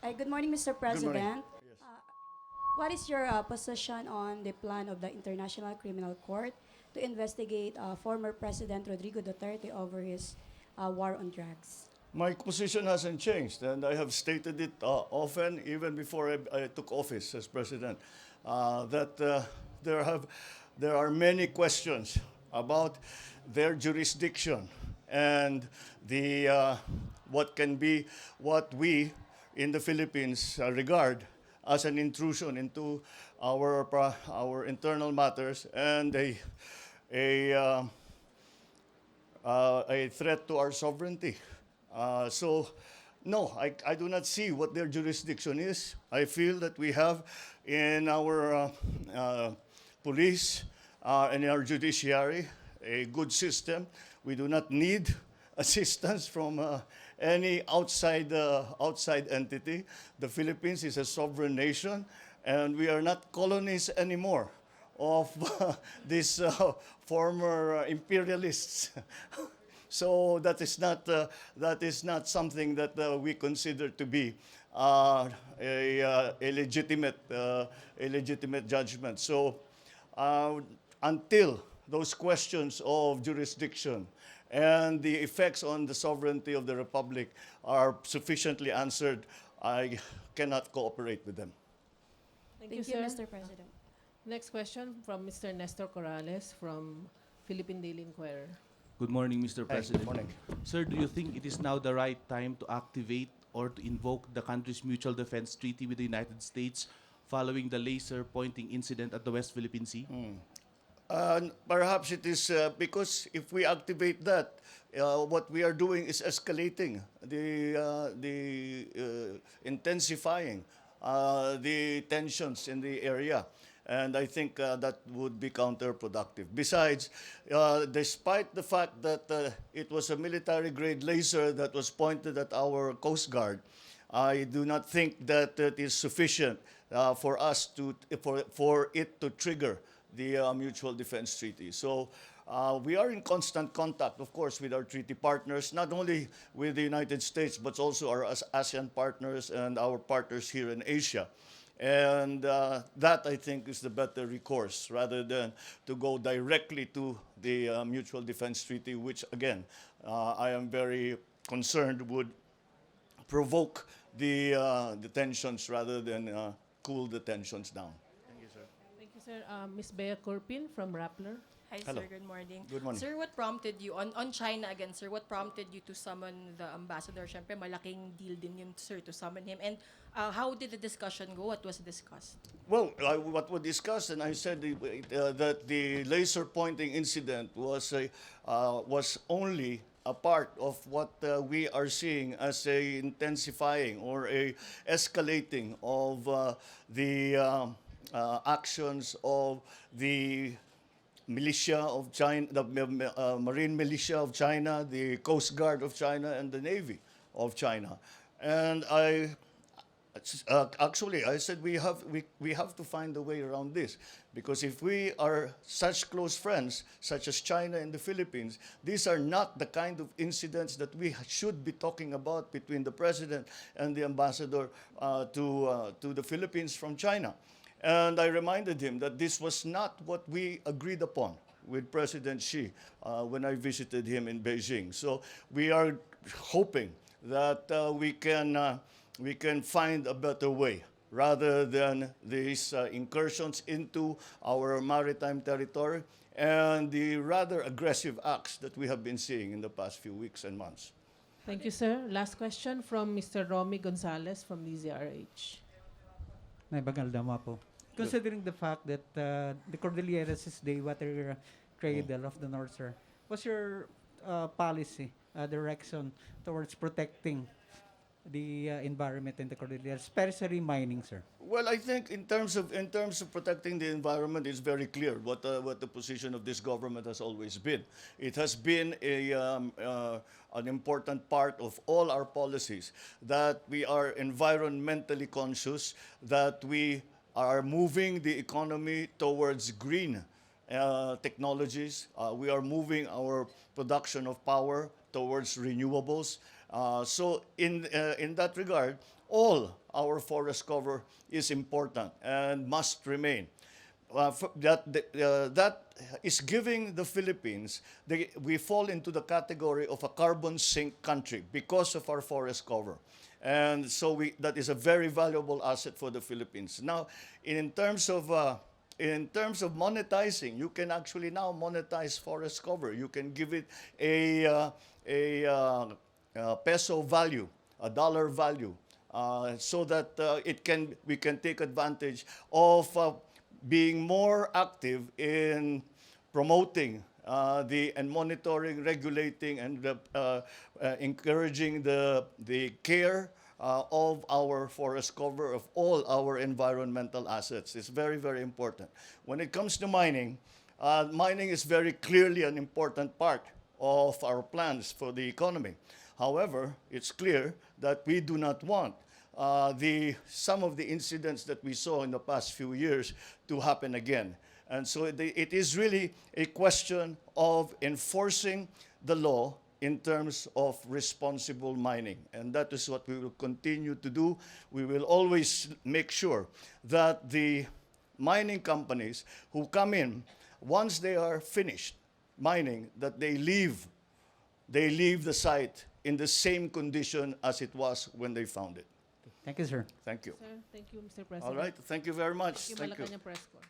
Good morning, Mr. Good morning. President. Yes. What is your position on the plan of the International Criminal Court to investigate former President Rodrigo Duterte over his war on drugs? My position hasn't changed, and I have stated it often, even before I took office as president, that there have there are many questions about their jurisdiction and the what can be what we in the Philippines regard as an intrusion into our internal matters and a uh, a threat to our sovereignty. So, no, I do not see what their jurisdiction is. I feel that we have in our police and in our judiciary a good system. We do not need assistance from any outside entity. The Philippines is a sovereign nation, and we are not colonies anymore of these former imperialists. So that is not something that we consider to be a legitimate judgment. So until those questions of jurisdiction and the effects on the sovereignty of the republic are sufficiently answered, I cannot cooperate with them. Thank Thank you, you, sir. Mr. President. Next question from Mr. Nestor Corrales from Philippine Daily Inquirer. Good morning, Mr. Hi, President. good morning. Sir, do you think it is now the right time to activate or to invoke the country's mutual defense treaty with the United States following the laser pointing incident at the West Philippine Sea? Perhaps it is because if we activate that, what we are doing is escalating, intensifying the tensions in the area. And I think that would be counterproductive. Besides, despite the fact that it was a military-grade laser that was pointed at our Coast Guard, I do not think that it is sufficient for us for it to trigger the Mutual Defense Treaty. So we are in constant contact, of course, with our treaty partners, not only with the United States, but also our ASEAN partners and our partners here in Asia. And that, I think, is the better recourse rather than to go directly to the Mutual Defense Treaty, which, again, I am very concerned would provoke the tensions rather than cool the tensions down. Thank you, sir. Thank you, sir. Ms. Bea Corpin from Rappler. Hi, Hello. sir. Good morning. Good morning. Sir, what prompted you, on China again, sir, what prompted you to summon the ambassador? Siyempre, malaking deal din yun, sir, to summon him. And how did the discussion go? What was discussed? Well, what we discussed, and I said that the laser pointing incident was only a part of what we are seeing as a intensifying or a escalating of the actions of the militia of China, the marine militia of China, the Coast Guard of China, and the Navy of China. And actually, I said we have to find a way around this, because if we are such close friends, such as China and the Philippines, these are not the kind of incidents that we should be talking about between the president and the ambassador to the Philippines from China. And I reminded him that this was not what we agreed upon with President Xi when I visited him in Beijing. So we are hoping that we can find a better way rather than these incursions into our maritime territory and the rather aggressive acts that we have been seeing in the past few weeks and months. Thank you, sir. Last question from Mr. Romy Gonzalez from DZRH. Naibagaldama po. Considering the fact that the Cordilleras is the water cradle of the North, sir, what's your policy, direction towards protecting the environment in the Cordilleras, especially mining, sir? Well, I think in terms of protecting the environment, it's very clear what the position of this government has always been. It has been an important part of all our policies that we are environmentally conscious, that we are moving the economy towards green technologies. We are moving our production of power towards renewables. So in that regard, all our forest cover is important and must remain. That is giving the Philippines, we fall into the category of a carbon sink country because of our forest cover. And so that is a very valuable asset for the Philippines. Now, in terms of monetizing, you can actually now monetize forest cover. You can give it a peso value, a dollar value, so that we can take advantage of being more active in promoting and monitoring, regulating, and encouraging the care of our forest cover, of all our environmental assets. It's very, very important. When it comes to mining, mining is very clearly an important part of our plans for the economy. However, it's clear that we do not want some of the incidents that we saw in the past few years to happen again. And so it is really a question of enforcing the law in terms of responsible mining. And that is what we will continue to do. We will always make sure that the mining companies who come in, once they are finished mining, that they leave the site in the same condition as it was when they found it. Thank you, sir. Thank you. Sir, thank you, Mr. President. All right. Thank you very much. Thank you, Malacañang Press Corps.